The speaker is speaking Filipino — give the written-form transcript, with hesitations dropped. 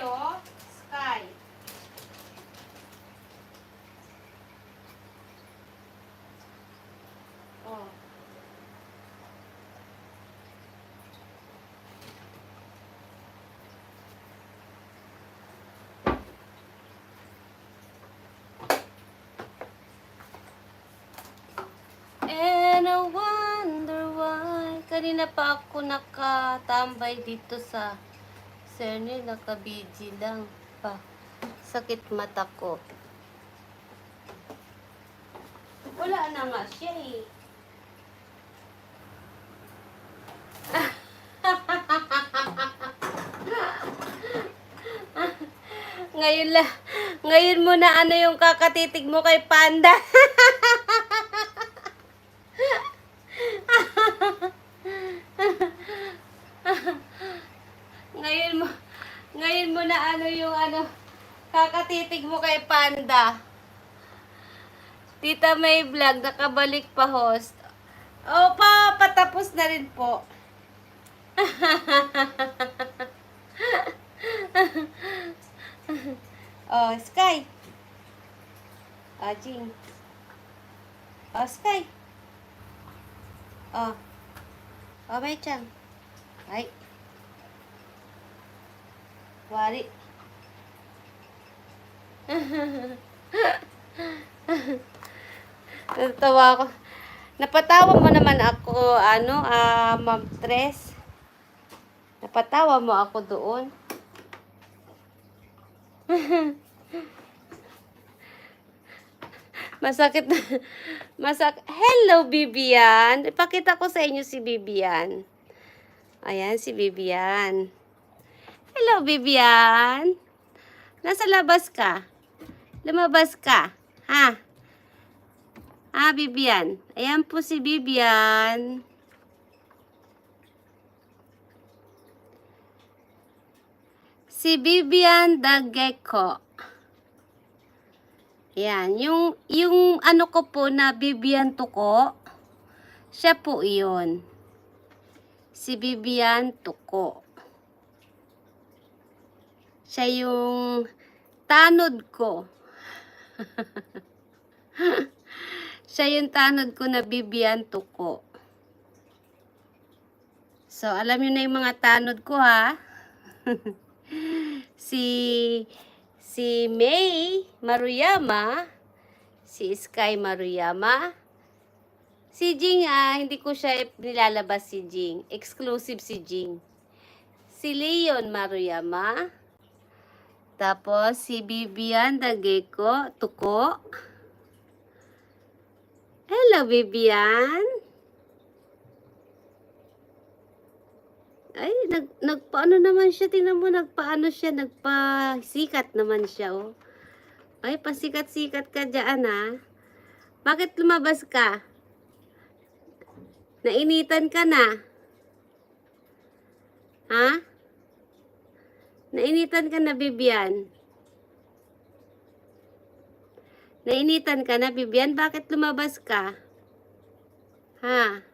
oh. Sky. Oh. And I wonder why. Kanina pa ako nakatambay dito sa Cernel, nakabiji lang pa. Sakit mata ko. Wala na nga siya eh. Ngayon mo na ano yung kakatitig mo kay Panda. ngayon mo na ano yung ano kakatitig mo kay Panda. Tita May Vlog, nakabalik pa host. Opa, patapos na rin po. Oh, Sky. Jing. Oh, Sky. Oh. Oh, may chang. Ay. Wari. Natawa ako. Napatawa mo naman ako, Ma'am Tres. Napatawa mo ako doon. Masakit. Hello, Bibian. Ipakita ko sa inyo si Bibian. Ayan, si Bibian. Hello, Bibian. Nasa labas ka? Lumabas ka? Ha? Bibian. Ayan po si Bibian. Si Bibian the Gecko. Yan, yung ano ko po na Bibian Tuko, siya po iyon. Si Bibian Tuko. Siya yung tanod ko. Siya yung tanod ko na Bibian Tuko. So, alam niyo na yung mga tanod ko, ha? Si May Maruyama, si Sky Maruyama, si Jing, hindi ko siya nilalabas si Jing. Exclusive si Jing. Si Leon Maruyama, tapos si Bibian the Gecko, Tuko. Hello, Bibian. Ay, nagpaano naman siya. Tingnan mo, nagpaano siya. Nagpasikat naman siya, oh. Ay, pasikat-sikat ka dyan, ha. Bakit lumabas ka? Nainitan ka na? Ha? Nainitan ka na, Bibian? Nainitan ka na, Bibian? Bakit lumabas ka? Ha?